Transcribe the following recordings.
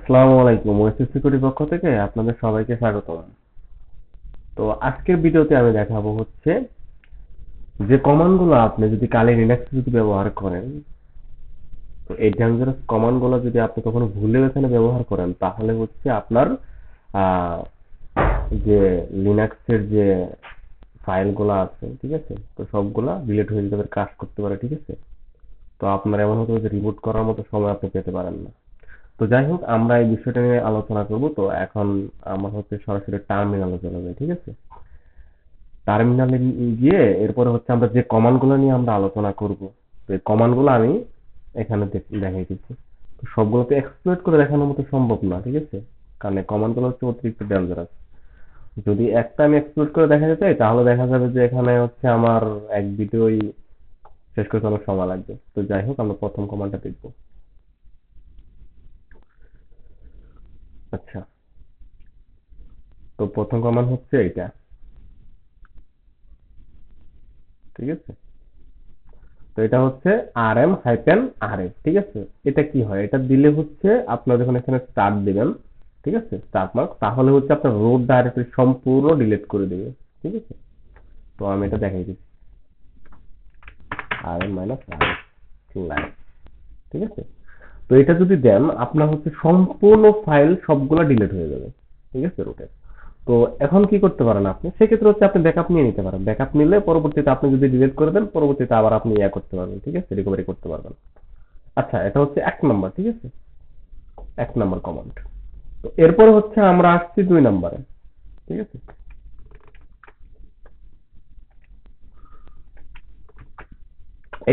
আসসালামু আলাইকুম। ওএসএস সিকিউরিটির পক্ষ থেকে আপনাদের সবাইকে স্বাগতম। তো আজকের ভিডিওতে আমি দেখাবো হচ্ছে যে কমান্ডগুলো আপনি যদি কালি লিনাক্সে যদি ব্যবহার করেন, তো এই ডেঞ্জারাস কমান্ডগুলো যদি আপনি কখনো ভুলেও এখানে ব্যবহার করেন, তাহলে হচ্ছে আপনার আহ, যে লিনাক্সের যে ফাইলগুলো আছে, ঠিক আছে, তো সবগুলা ডিলিট হয়ে যেতে পারে, ক্রাশ করতে পারে, ঠিক আছে। তো আপনার এমন হতে পারে যে রিবুট করার মতো সময় আপনি পেতে পারেন না। তো যাই হোক, আমরা এই বিষয়টা নিয়ে আলোচনা করব। তো এখন আমরা হচ্ছে সরাসরি টার্মিনালে চলে যাই, ঠিক আছে। টার্মিনালে গিয়ে এরপরে হচ্ছে আমরা যে কমান্ডগুলো নিয়ে আমরা আলোচনা করব, তো এই কমান্ডগুলো আমি এখানে দেখাই দিচ্ছি। তো সবগুলো তো এক্সপ্লোর করে দেখানোর মতো সম্ভব না, ঠিক আছে, কারণ এই কমান্ডগুলো হচ্ছে অতিরিক্ত ডেঞ্জারাস। যদি একটা আমি এক্সপ্লোর করে দেখাতে চাই, তাহলে দেখা যাবে যে এখানে হচ্ছে আমার এক ভিডিওই শেষ করতে অনেক সময় লাগবে। তো যাই হোক, আমরা প্রথম কমান্ডটা দেখবো। আচ্ছা, তো প্রথম কমান্ড হচ্ছে এটা, ঠিক আছে। তো এটা হচ্ছে rm-rf, ঠিক আছে। এটা কি হয়, এটা দিলে হচ্ছে আপনার যখন এখানে স্টার্ট দিবেন, ঠিক আছে, স্টার্ট মার্ক, তাহলে হচ্ছে আপনার রুট ডাইরেক্টরি সম্পূর্ণ ডিলিট করে দিবে, ঠিক আছে। তো আমি এটা দেখাই দিচ্ছি, rm-rf লাইন, ঠিক আছে। তো এটা যদি দেন, আপনার হচ্ছে সম্পূর্ণ ফাইল সবগুলা ডিলিট হয়ে যাবে, ঠিক আছে, রুটে। তো এখন কি করতে পারেন আপনি, সেক্ষেত্রে হচ্ছে আপনি ব্যাকআপ নিয়ে নিতে পারেন। ব্যাকআপ নিলে পরবর্তীতে আপনি যদি ডিলিট করে দেন, পরবর্তীতে আবার আপনি ইয়া করতে পারবেন, ঠিক আছে, রিকভারি করতে পারবেন। আচ্ছা, এটা হচ্ছে 1 নাম্বার, ঠিক আছে, 1 নাম্বার কমান্ড। তো এরপরে হচ্ছে আমরা আসছি 2 নাম্বারে, ঠিক আছে।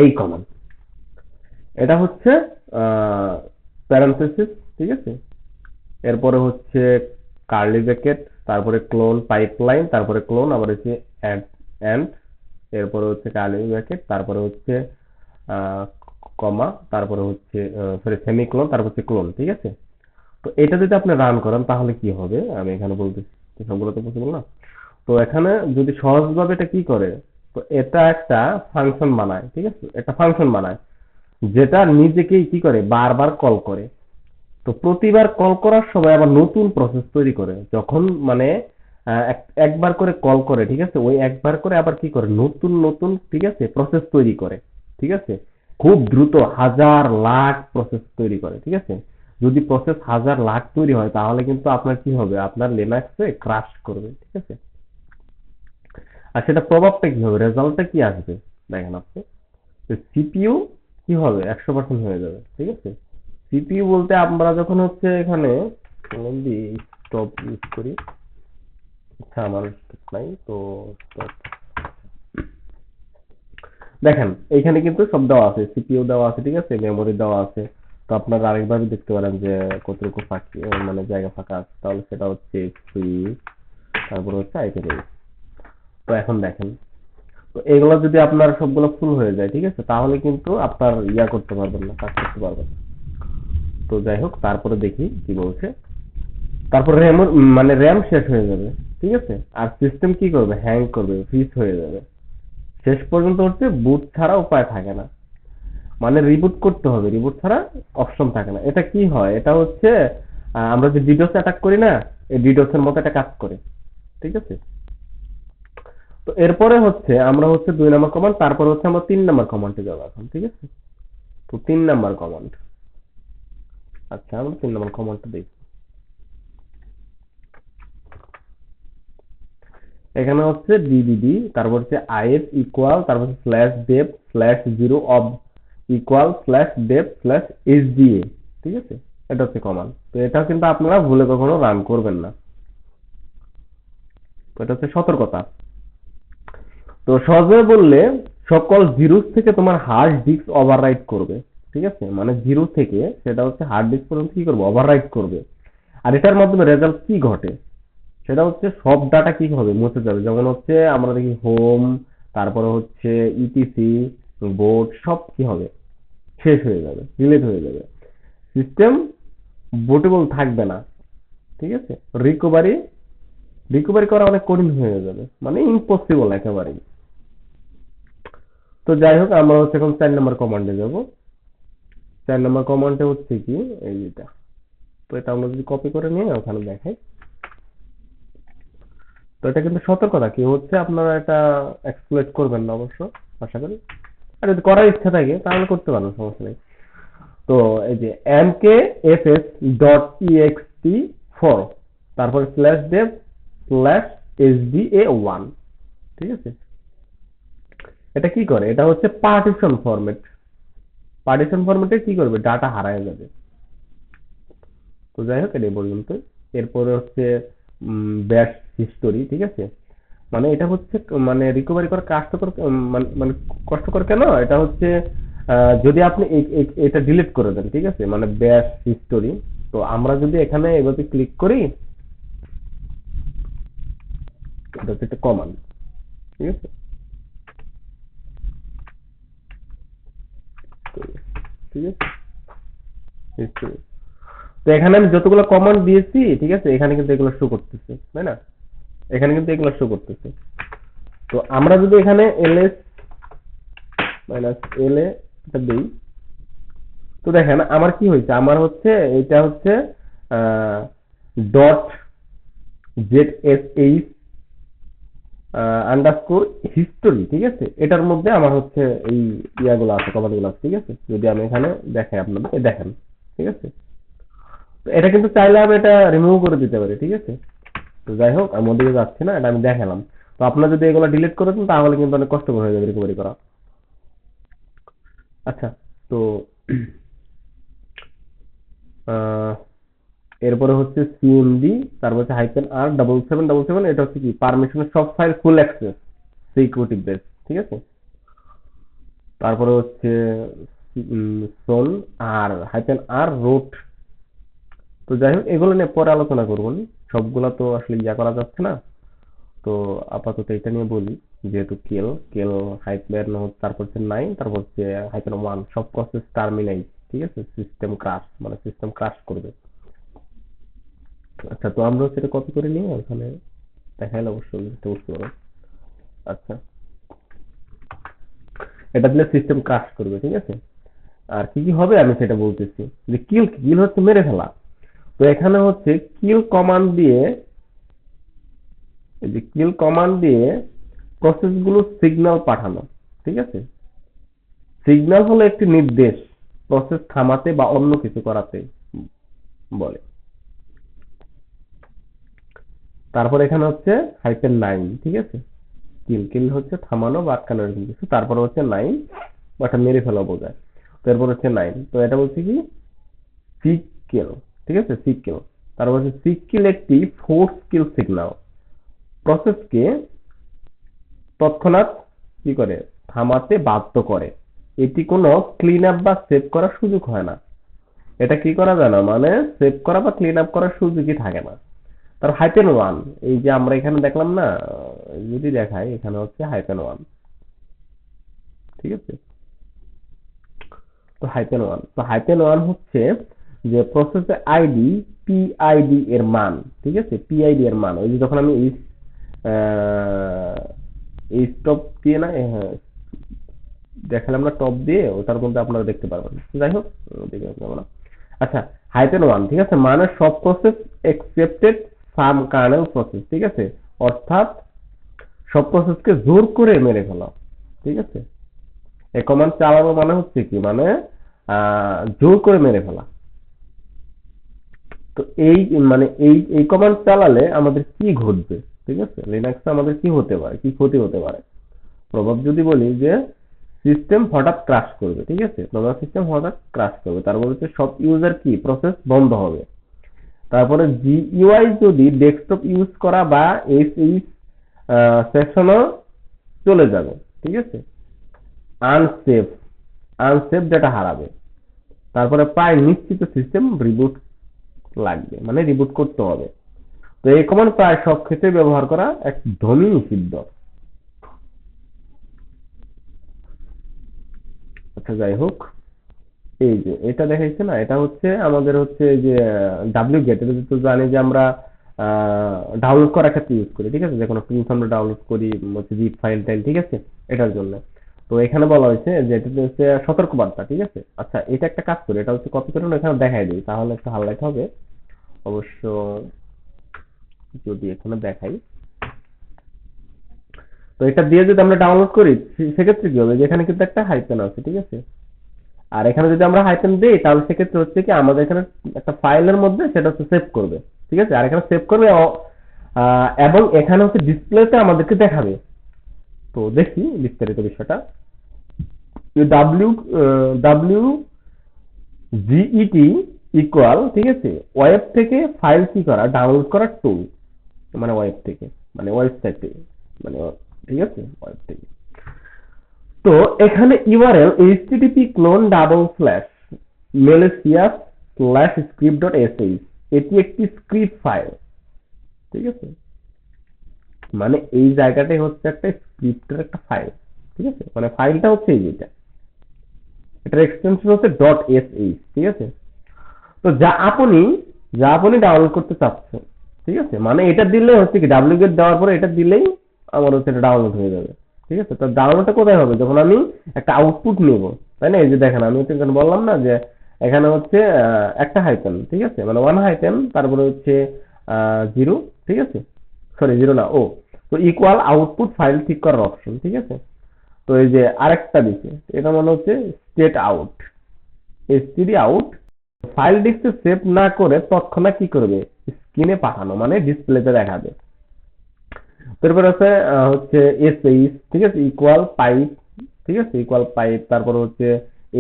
এই কমান্ড, এটা হচ্ছে প্যারেনথেসিস, ঠিক আছে। এরপরে হচ্ছে কার্লি ব্র্যাকেট, তারপরে ক্লোন পাইপলাইন, তারপরে ক্লোন, আবার হচ্ছে এন্ড, এরপরে হচ্ছে কার্লি ব্র্যাকেট, তারপরে হচ্ছে কমা, তারপরে হচ্ছে সরি সেমিক্লোন, তারপর হচ্ছে ক্লোন, ঠিক আছে। তো এটা যদি আপনি রান করেন, তাহলে কি হবে আমি এখানে বলতেছি, সবগুলো তো পসিবল না। তো এখানে যদি সহজভাবে এটা কি করে, তো এটা একটা ফাংশন বানায়, ঠিক আছে, একটা ফাংশন বানায় যেটা নিজেকেই কি করে, বারবার কল করে। তো প্রতিবার কল করার সময় আবার নতুন প্রসেস তৈরি করে, যখন মানে একবার করে কল করে, ঠিক আছে, ওই একবার করে আবার কি করে, নতুন নতুন, ঠিক আছে, প্রসেস তৈরি করে, ঠিক আছে। খুব দ্রুত হাজার লাখ প্রসেস তৈরি করে, ঠিক আছে। যদি প্রসেস হাজার লাখ তৈরি হয়, তাহলে কিন্তু আপনার কি হবে, আপনার লিনাক্সে ক্রাশ করবে, ঠিক আছে। আর সেটা প্রভাবটা কি হবে, রেজাল্টটা কি আসবে, দেখেন আপনি। সিপিইউ কি হবে, 100% হয়ে যাবে, ঠিক আছে। সিপিইউ বলতে আমরা যখন হচ্ছে এখানে স্টপ ইউজ করি, আচ্ছা আমার stop নাই তো stop। দেখেন এইখানে কিন্তু সব দেওয়া আছে, সিপিইউ দেওয়া আছে, ঠিক আছে, মেমোরি দেওয়া আছে। তো আপনারা আরেকভাবে দেখতে পারেন যে কতটুকু ফাঁকি মানে জায়গা ফাঁকা আছে, তাহলে সেটা হচ্ছে ফ্রি, তারপর হচ্ছে আইটেম। তো এখন দেখেন, তো এগুলো যদি আপনার সবগুলো ফুল হয়ে যায়, ঠিক আছে, তাহলে কিন্তু আপনার ইয়া করতে পারবেন না, কাজ করতে পারবেন না। তো যাই হোক, তারপরে দেখি কি বলছে। তারপর র্যাম, মানে র্যাম শেষ হয়ে যাবে, ঠিক আছে। আর সিস্টেম কি করবে, হ্যাং করবে, ফ্রিজ হয়ে যাবে। শেষ পর্যন্ত হচ্ছে বুট ছাড়া উপায় থাকে না, মানে রিবুট করতে হবে, রিবুট ছাড়া অপশন থাকে না। এটা কি হয়, এটা হচ্ছে আমরা যে ডিডোস অ্যাটাক করি না, এই ডিডোস এর মতো একটা কাজ করে, ঠিক আছে। তো এরপরে হচ্ছে আমরা হচ্ছে 2 নাম্বার কমান্ড, তারপর হচ্ছে আমরা 3 নাম্বার কমান্ডে যাবো এখন, ঠিক আছে। তো 3 নাম্বার কমান্ড, আচ্ছা আমরা 3 নাম্বার কমান্ডটা দেখি। এখানে হচ্ছে ডিবিডি, তারপর হচ্ছে আইএফ ইকুয়াল, তারপর হচ্ছে slash dev slash zero of equal slash dev slash HDA, ঠিক আছে। এটা হচ্ছে কমান্ড। তো এটা কিন্তু আপনারা ভুলে কখনো রান করবেন না। তো এটা হচ্ছে সতর্কতা। তো সহজে বললে, সকল জিরো থেকে তোমার হার্ড ডিস্ক ওভাররাইট করবে, ঠিক আছে, মানে জিরো থেকে সেটা হচ্ছে হার্ড ডিস্ক পর্যন্ত কি করবে, ওভাররাইট করবে। আর এটার মাধ্যমে রেজাল্ট কি ঘটে, সেটা হচ্ছে সব ডাটা কি হবে, মুছে যাবে। যেমন হচ্ছে আমরা দেখি হোম, তারপরে হচ্ছে ইটিসি, বোর্ড, সব কি হবে, শেষ হয়ে যাবে, ডিলিট হয়ে যাবে। সিস্টেম বুটেবল থাকবে না, ঠিক আছে। রিকভারি রিকভারি করা অনেক কঠিন হয়ে যাবে, মানে ইম্পসিবল একেবারেই। তো যাই হোক, আমরা হচ্ছে এখন 4 নম্বর কমান্ডে যাব। 4 নম্বর কমান্ডে হচ্ছে কি, এই যেটা, তো এটা আমরা যদি কপি করে নিয়ে ওখানে দেখাই, তো এটা কিন্তু সতর্কতা কি হচ্ছে, আপনারা এটা এক্সপ্লয়েট করবেন না অবশ্য, আশা করি। আর যদি করার ইচ্ছা থাকে তাহলে করতে পারেন, সমস্যা নেই। তো এই যে mkfs.ext4, তারপরে /dev /sda1, ঠিক আছে। এটা কি করে, এটা হচ্ছে পার্টিশন ফরম্যাট। পার্টিশন ফরম্যাটে কি করবে, ডাটা হারায় যাবে। তো যাই হোক, এটা পর্যন্ত। এরপরে হচ্ছে ব্যাশ হিস্টোরি, ঠিক আছে। মানে এটা হচ্ছে মানে রিকভারি করা কাজটা মানে কষ্টকর কেন, এটা হচ্ছে যদি আপনি এটা ডিলিট করে দেন, ঠিক আছে, মানে ব্যাশ হিস্টোরি। তো আমরা যদি এখানে এভাবে ক্লিক করি, এটা হচ্ছে একটা কমান্ড, ঠিক আছে। ঠিক আছে, history। তো এখানে আমি যতগুলো কমান্ড দিয়েছি, ঠিক আছে, এখানে কিন্তু এগুলো শো করতেছে, তাই না? এখানে কিন্তু এগুলো শো করতেছে। তো আমরা যদি এখানে ls -la এটা দেই, তো দেখেন আমার কি হয়েছে, আমার হচ্ছে এটা হচ্ছে ডট zsh আন্ডারস্কোর হিস্টোরি, ঠিক আছে। এটার মধ্যে আমার হচ্ছে এই ইয়াগুলো আছে, কমান্ডগুলো আছে, ঠিক আছে। যদি আমি এখানে দেখাই আপনাদের, দেখেন, ঠিক আছে। তো এটা কিন্তু চাইলে আমি এটা রিমুভ করে দিতে পারি, ঠিক আছে। তো যাই হোক, আমি ওদিকে যাচ্ছি না, এটা আমি দেখালাম। তো আপনারা যদি এগুলো ডিলিট করে দেন তাহলে কিন্তু অনেক কষ্টকর হয়ে যাবে রিকভারি করা। আচ্ছা, তো আহ, এরপরে হচ্ছে সিএমডি, তারপর হচ্ছে -r7777, এটা হচ্ছে কি পারমিশন সব ফাইল ফুল অ্যাক্সেস সিকিউরিটি বেস, ঠিক আছে। তারপরে হচ্ছে সোল আর রুট। তো যাই হোক, এগুলো নিয়ে পরে আলোচনা করবো নি। সবগুলা তো আসলে ইয়া করা যাচ্ছে না। তো আপাতত এটা নিয়ে বলি, যেহেতু কেল কেল হাইপেন, তারপর হচ্ছে 9, তারপর হচ্ছে -1, সব প্রসেস টার্মিনেট, ঠিক আছে, সিস্টেম ক্রাশ, মানে সিস্টেম ক্রাশ করবে। আচ্ছা, তো আমরা সেটা কপি করে নিয়ে ওখানে দেখাইলে অবশ্যই বুঝতে পারো। আচ্ছা, এটা দিলে সিস্টেম ক্রাশ করবে, ঠিক আছে। আর কি কি হবে আমি সেটা বলতেছি। যে কিল কিল হচ্ছে মেরে ফেলা। তো এখানে হচ্ছে কিল কমান্ড দিয়ে, এই যে কিল কমান্ড দিয়ে প্রসেসগুলো সিগন্যাল পাঠানো, ঠিক আছে। সিগন্যাল হলো একটি নির্দেশ প্রসেস থামাতে বা অন্য কিছু করাতে বলে। তারপর এখানে হচ্ছে -9, ঠিক আছে। কিল কিল হচ্ছে থামানো বা আটকানো এরকম কিছু, তারপর হচ্ছে 9, ওটা মেরে ফেলা বোঝায়। তারপর হচ্ছে 9, তো এটা বলছে কি সিক কিল, ঠিক আছে, সিক কিল। তারপর হচ্ছে সিক কিল একটি ফোর্স কিল সিগন্যাল, প্রসেসকে তৎক্ষণাৎ কি করে, থামাতে বাধ্য করে। এটি কোনো ক্লিন আপ বা সেভ করার সুযোগ হয় না। এটা কি করা যায় না, মানে সেভ করা বা ক্লিন আপ করার সুযোগই থাকে না। তার -1, এই যে আমরা এখানে দেখলাম না, যদি দেখাই এখানে হচ্ছে -1, ঠিক আছে। তো -1, তো -1 হচ্ছে যে প্রসেসের আইডি পিআইডি এর মান, ঠিক আছে, পিআইডি এর মান। ওই যে যখন আমি এই স্টপ দিয়ে না, হ্যাঁ, দেখালাম না টপ দিয়ে, ওটার মধ্যে আপনারা দেখতে পারবেন। যাই হোক, দেখে যাবো না। আচ্ছা, -1, ঠিক আছে, মানে সব প্রসেস এক্সেপ্টেড সাম কার্নেল প্রসেস, ঠিক আছে। অর্থাৎ সব প্রসেসকে জোর করে মেরে ফেলা, ঠিক আছে। এই কমান্ড চালানো মানে হচ্ছে কি, মানে জোর করে মেরে ফেলা। তো এই মানে এই কমান্ড চালালে আমাদের কি ঘটবে, ঠিক আছে, লিনাক্সে আমাদের কি হতে পারে, কি ক্ষতি হতে পারে। প্রভাব যদি বলি যে সিস্টেম হঠাৎ ক্রাশ করবে, ঠিক আছে, তোমার সিস্টেম হঠাৎ ক্রাশ করবে। তারপর হচ্ছে সব ইউজার কি প্রসেস বন্ধ হবে। তারপরে জিইউআই যদি ডেস্কটপ ইউজ করা বা এসইউই সেকশনও চলে যাবে, ঠিক আছে। আনসেফ আনসেফ ডেটা হারাবে। তারপরে প্রায় নিশ্চিত সিস্টেম রিবুট লাগবে, মানে রিবুট করতে হবে। তো এই কমান্ড প্রায় সব ক্ষেত্রে ব্যবহার করা একদমই নিষিদ্ধ। আচ্ছা, যাই হোক, এই যে এটা দেখাইছে না, এটা হচ্ছে আমাদের হচ্ছে যে ডাব্লিউ গেট, এটা তো জানি যে আমরা ডাউনলোড করার ক্ষেত্রে ইউজ করি, ঠিক আছে, যে কোনো টুলস আমরা ডাউনলোড করি, হচ্ছে জিপ ফাইল টাইল, ঠিক আছে, এটার জন্য। তো এখানে বলা হয়েছে যে এটা হচ্ছে সতর্কবার্তা, ঠিক আছে। আচ্ছা, এটা একটা কাজ করি, এটা হচ্ছে কপি করে এখানে দেখাই দিই, তাহলে একটু হাইলাইট হবে। অবশ্য যদি এখানে দেখাই, তো এটা দিয়ে যদি আমরা ডাউনলোড করি সেক্ষেত্রে কি হবে, যে এখানে কিন্তু একটা হাইফেন আছে, ঠিক আছে। আর এখানে যদি আমরা হাইফেন দিই তাহলে সেক্ষেত্রে হচ্ছে কি আমাদের এখানে একটা ফাইলের মধ্যে সেটা হচ্ছে সেভ করবে, ঠিক আছে। আর এখানে সেভ করবে এবং এখানে হচ্ছে ডিসপ্লেতে আমাদেরকে দেখাবে। তো দেখি বিস্তারিত বিষয়টা। ডাব্লিউ ডাব্লিউ জিইটি ইকুয়াল, ঠিক আছে, ওয়েব থেকে ফাইল কি করা, ডাউনলোড করার টুল, মানে ওয়েব থেকে, মানে ওয়েবসাইট থেকে, মানে ঠিক আছে, ওয়েব থেকে। তো এখানে URL HTTP clone double slash মেলেসিয়াস slash script dot SH, এটি একটি স্ক্রিপ্ট ফাইল, ঠিক আছে। মানে এই জায়গাটাই হচ্ছে একটা স্ক্রিপ্টের একটা ফাইল, ঠিক আছে। মানে ফাইলটা হচ্ছে এই যেটা, এটার এক্সটেনশন হচ্ছে ডট এসএইচ, ঠিক আছে। তো যা আপনি ডাউনলোড করতে চাচ্ছেন, ঠিক আছে, মানে এটা দিলে হচ্ছে কি ডাব্লিউ গেট দেওয়ার পরে এটা দিলেই আমার হচ্ছে এটা ডাউনলোড হয়ে যাবে, ঠিক আছে। তো ডাউনলোডটা কোথায় হবে, যখন আমি একটা আউটপুট নেব, তাই না। এই যে দেখেন আমি হচ্ছে বললাম না যে এখানে হচ্ছে একটা হাইফেন, ঠিক আছে, মানে ওয়ান হাইফেন, তারপরে হচ্ছে জিরো, ঠিক আছে, সরি জিরো না, ও, তো ইকুয়াল আউটপুট ফাইল ঠিক করার অপশন, ঠিক আছে। তো এই যে আরেকটা দিচ্ছে, এটা মনে হচ্ছে state out, STD out, file ডিস্কে সেভ না করে তৎক্ষণাৎ কি করবে, স্ক্রিনে পাঠানো, মানে ডিসপ্লেতে দেখাবে। তারপর আছে হচ্ছে এসএইচ, ঠিক আছে, ইকুয়াল পাইপ, ঠিক আছে, ইকুয়াল পাইপ, তারপর হচ্ছে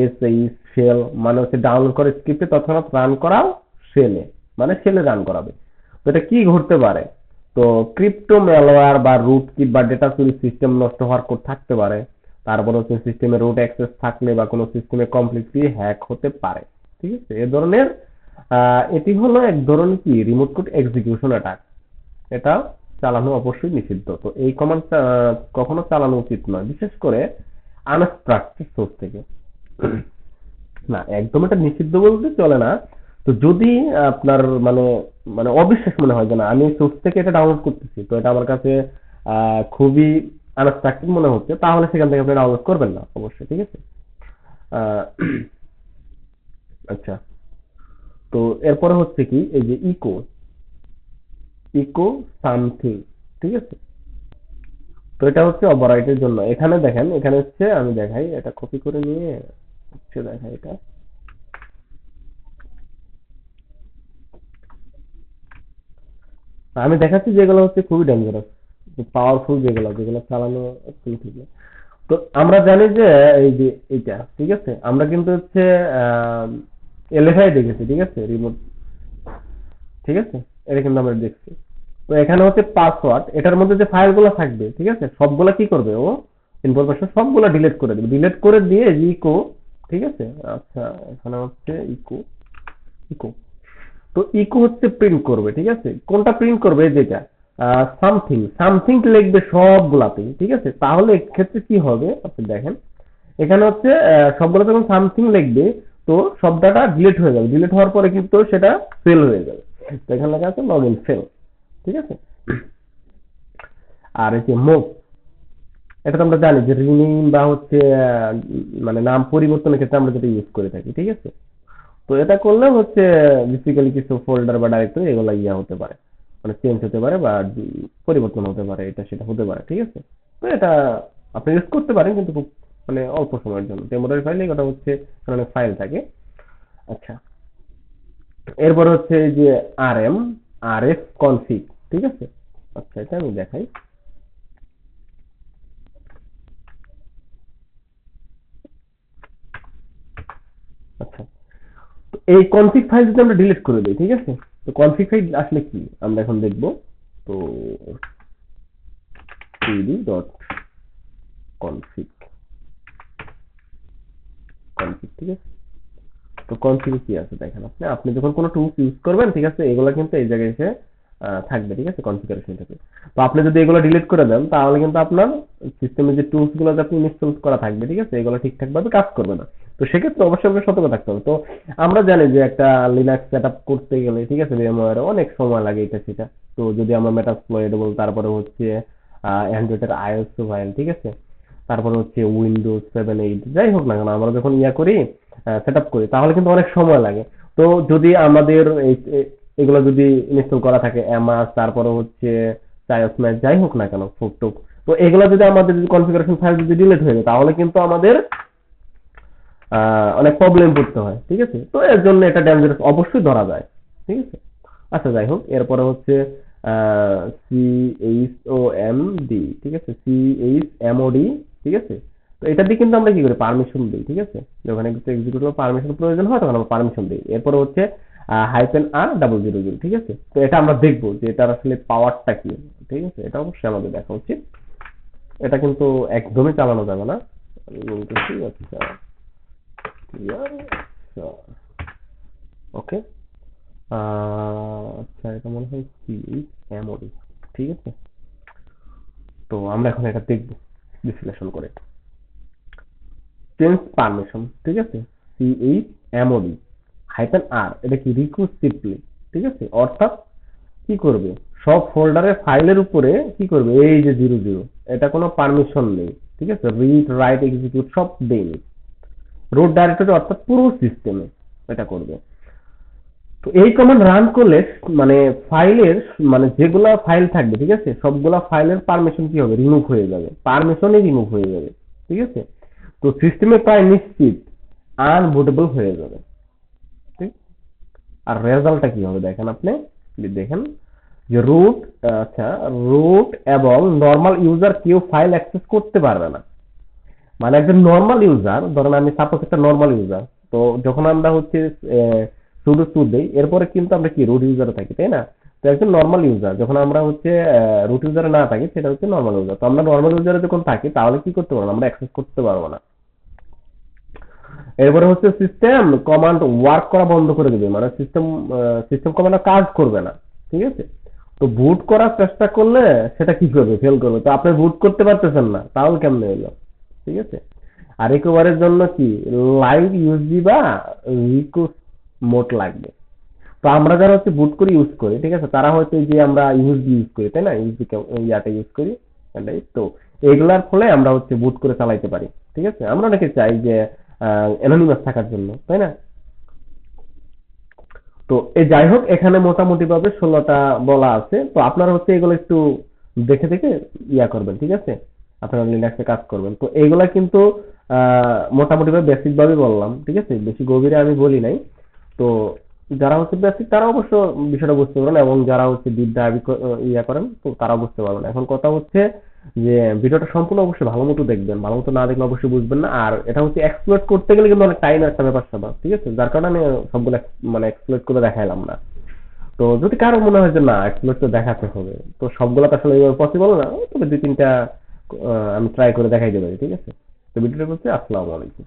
এসএইচ শেল, মানে হচ্ছে ডাউনলোড করে স্ক্রিপ্টে তৎক্ষণাৎ রান করাও শেলে, মানে শেলে রান করাবে। তো এটা কি ঘটতে পারে, তো ক্রিপ্টো ম্যালওয়্যার বা রুট কিট বা ডেটা চুরি, সিস্টেম নষ্ট হওয়ার কোড থাকতে পারে, তারপর হচ্ছে সিস্টেমে রুট অ্যাক্সেস থাকলে বা কোনো সিস্টেমে কমপ্লিটলি হ্যাক হতে পারে, ঠিক আছে। এ ধরনের এটি হলো এক ধরনের কি রিমোট কোড এক্সিকিউশন অ্যাটাক, এটা চালানো অবশ্যই নিষিদ্ধ। তো এই কমান্ড কখনো চালানো উচিত নয়, বিশেষ করে আনস্ট্রাকচার্ড সোর্স থেকে। না, একদম এটা নিষিদ্ধ বলতে চলে না। তো যদি আপনার মানে মানে অবিশ্বাস মনে হয় যে না আমি সোর্স থেকে এটা ডাউনলোড করতেছি, তো এটা আমার কাছে খুবই আনস্ট্রাকচার্ড মনে হচ্ছে, তাহলে সেখান থেকে আপনি ডাউনলোড করবেন না অবশ্যই, ঠিক আছে। আহ, আচ্ছা, তো এরপরে হচ্ছে কি এই যে ইকো ইকো সামথিং, ঠিক আছে। তো এটা হচ্ছে ওভাররাইটের জন্য। এখানে দেখেন, এখানে হচ্ছে আমি দেখাই, এটা কপি করে নিয়ে হচ্ছে দেখাই, এটা আমি দেখাচ্ছি যেগুলো হচ্ছে খুবই ডেঞ্জারাস, পাওয়ারফুল, যেগুলো যেগুলো চালানো একদম ঠিক না। তো আমরা জানি যে এই যে এইটা, ঠিক আছে, আমরা কিন্তু হচ্ছে এলএফআই দেখেছি, ঠিক আছে, রিমোট, ঠিক আছে, এটা কিন্তু আমরা দেখছি। তো এখানে হচ্ছে পাসওয়ার্ড, এটার মধ্যে যে ফাইলগুলো থাকবে, ঠিক আছে, সবগুলা কি করবে ও, ইনফরমেশন সবগুলা ডিলিট করে দেবে, ডিলিট করে দিয়ে ইকো, ঠিক আছে। আচ্ছা, এখানে হচ্ছে ইকো ইকো, তো ইকো হচ্ছে প্রিন্ট করবে, ঠিক আছে। কোনটা প্রিন্ট করবে, যেটা সামথিং সামথিং লিখবে সবগুলাতেই, ঠিক আছে। তাহলে এক্ষেত্রে কি হবে আপনি দেখেন, এখানে হচ্ছে সবগুলো যখন সামথিং লিখবে, তো সব ডাটা ডিলিট হয়ে যাবে, ডিলিট হওয়ার পরে কিন্তু সেটা ফেল হয়ে যাবে। তো এখানে লেখা আছে লগ ইন ফেল, ঠিক আছে। আর এই যে মুভ, এটা তো আমরা জানি যে রিনেম বা হচ্ছে মানে নাম পরিবর্তনের ক্ষেত্রে আমরা যেটা ইউজ করে থাকি, ঠিক আছে। তো এটা করলে হচ্ছে বেসিক্যালি কিছু ফোল্ডার বা ডাইরেক্টরি এগুলো ইয়া হতে পারে, মানে চেঞ্জ হতে পারে বা পরিবর্তন হতে পারে, এটা সেটা হতে পারে, ঠিক আছে। তো এটা আপনি ইউজ করতে পারেন, কিন্তু খুব মানে অল্প সময়ের জন্য, টেম্পোরারি ফাইল এটা হচ্ছে অনেক ফাইল থাকে। আচ্ছা, এরপর হচ্ছে এই যে আরএফ কনফিগ, ঠিক আছে। আচ্ছা, এটা আমি দেখাই। আচ্ছা, তো এই কনফিগ ফাইল যদি আমরা ডিলিট করে দিই, ঠিক আছে, তো কনফিগ ফাইল আসলে কি আমরা এখন দেখব। তো সিডি ডট কনফিগ কনফিগ, ঠিক আছে। তো কনফিগে কি আছে দেখেন, আপনি আপনি যখন কোনো টুলস ইউজ করবেন, ঠিক আছে, এগুলো কিন্তু এই জায়গায় এসে থাকবে, ঠিক আছে, কনফিগারেশন থেকে। তো আপনি যদি এগুলো ডিলিট করে দেন তাহলে কিন্তু আপনার সিস্টেমে যে টুলস গুলো আপনি ইনস্টল করা থাকবে, ঠিক আছে, এগুলো ঠিকঠাক ভাবে কাজ করবে না। তো সেক্ষেত্রে অবশ্যই আপনাকে সতর্ক থাকতে হবে। তো আমরা জানি যে একটা লিনাক্স সেটআপ করতে গেলে, ঠিক আছে, VMware অনেক সময় লাগে এটা সেটা। তো যদি আমরা মেটাসপ্লয়েডেবল, তারপরে হচ্ছে অ্যান্ড্রয়েডের আইওএস ফাইল, ঠিক আছে, তারপরে হচ্ছে উইন্ডোজ 7 8 যাই হোক না কেন আমরা যখন ইয়া করি, সেটআপ করি, তাহলে কিন্তু অনেক সময় লাগে। তো যদি আমাদের এগুলো যদি ইনস্টল করা থাকে এমাস, তারপরে হচ্ছে চাইওস ম্যাচ, যাই হোক না কেন, ফুকটুক, তো এগুলো যদি আমাদের যদি কনফিগারেশন ফাইল যদি ডিলিট হয়ে যায় তাহলে কিন্তু আমাদের অনেক প্রবলেম পড়তে হয়, ঠিক আছে। তো এর জন্য এটা ডেঞ্জারাস অবশ্যই ধরা যায়, ঠিক আছে। আচ্ছা যাই হোক, এরপরে হচ্ছে CHOMD, ঠিক আছে, CHMOD, ঠিক আছে। তো এটা দিয়ে কিন্তু আমরা কি করি, পারমিশন দিই, ঠিক আছে। যখন একটা এক্সিকিউটিভ পারমিশন প্রয়োজন হয় তখন আমরা পারমিশন দিই। এরপরে হচ্ছে -R000, ঠিক আছে। তো এটা আমরা দেখবো যে এটার আসলে পাওয়ারটা কি, ঠিক আছে। এটা অবশ্যই আমাদের দেখা উচিত। এটা কিন্তু একদমই চালানো যাবে না। আমি বলতেছি, আচ্ছা ওকে, আচ্ছা এটা মনে হয় CHMOD, ঠিক আছে। তো আমরা এখন এটা দেখবো বিশ্লেষণ করে। চেঞ্জ পারমিশন, ঠিক আছে, CHMOD -R, এটা কি রিকুর্সিভলি, ঠিক আছে। অর্থাৎ কি করবে, সব ফোল্ডারের ফাইলের উপরে কি করবে, এই যে 00, এটা কোনো পারমিশন নেই, ঠিক আছে। রিড, রাইট, এক্সিকিউট সব দেয়নি। রুট ডাইরেক্টরি অর্থাৎ পুরো সিস্টেমে এটা করবে। তো এই কমান্ড রান করলে মানে ফাইলের, মানে যেগুলা ফাইল থাকবে, ঠিক আছে, সবগুলা ফাইলের পারমিশন কি হবে, রিমুভ হয়ে যাবে, পারমিশনই রিমুভ হয়ে যাবে, ঠিক আছে। তো সিস্টেমে প্রায় নিশ্চিত আনবুটেবল হয়ে যাবে, ঠিক। আর রেজাল্টটা কি হবে দেখেন আপনি, দেখেন যে রুট, আচ্ছা রুট এবং নর্মাল ইউজার কেউ ফাইল অ্যাক্সেস করতে পারবে না। মানে একজন নর্মাল ইউজার, ধরেন আমি সাপোজ একটা নর্মাল ইউজার, তো যখন আমরা হচ্ছে সুডো সুট দেই, এরপরে কিন্তু আমরা কি রুট ইউজারে থাকি, তাই না। তো একজন নর্মাল ইউজার যখন আমরা হচ্ছে রুট ইউজারে না থাকি, সেটা হচ্ছে নর্মাল ইউজার। তো আমরা নর্মাল ইউজারে যখন থাকি তাহলে কি করতে পারবো না, আমরা অ্যাক্সেস করতে পারবো না। এরপরে হচ্ছে সিস্টেম কমান্ড ওয়ার্ক করা বন্ধ করে দেবে, মানে সিস্টেম কমান্ড কাজ করবে না, ঠিক আছে। তো বুট করার চেষ্টা করলে সেটা কি করবে, ফেল করবে। তো আপনি বুট করতে পারতেছেন না, তাহলে কেমনে হলো, ঠিক আছে। আর রিকভারের জন্য কি লাইভ ইউএসবি বা রিকোস মোড লাগবে। তো আমরা যারা হচ্ছে বুট করে ইউজ করি, ঠিক আছে, তারা হয়তো যে আমরা ইউএসবি ইউজ করি, তাই না, ইউএসবি ইয়াটা ইউজ করি, তো এইগুলার ফলে আমরা হচ্ছে বুট করে চালাইতে পারি, ঠিক আছে। আমরা অনেকে চাই যে অ্যানোনিমাস থাকার জন্য, তাই না। তো এই যাই হোক, এখানে মোটামুটি ভাবে 16টা বলা আছে। তো আপনারা হচ্ছে এগুলো একটু দেখে দেখে ইয়া করবেন, ঠিক আছে। আপনারা লিনাক্সে কাজ করবেন, তো এইগুলা কিন্তু মোটামুটি ভাবে বেসিক ভাবে বললাম, ঠিক আছে, বেশি গভীরে আমি বলি নাই। তো যারা হচ্ছে বেসিক তারা অবশ্য বিষয়টা বুঝতে পারেন, এবং যারা হচ্ছে বিদ্যা ইয়া করেন তো তারা বুঝতে পারবেন। এখন কথা হচ্ছে যে ভিডিওটা সম্পূর্ণ অবশ্যই ভালো মতো দেখবেন, ভালো মতো না দেখলে অবশ্যই বুঝবেন না। আর এটা হচ্ছে এক্সপ্লোর করতে গেলে কিন্তু অনেক টাইম একটা ব্যাপার স্যাপার, ঠিক আছে, যার কারণে আমি সবগুলো মানে এক্সপ্লোর করে দেখাইলাম না। তো যদি কারো মনে হয় যে না এক্সপ্লোর তো দেখাতে হবে, তো সবগুলো তো আসলে পসিবল না, তবে দুই তিনটা আমি ট্রাই করে দেখাই দেবো, ঠিক আছে। তো ভিডিওটা বলছি, আসসালামু আলাইকুম।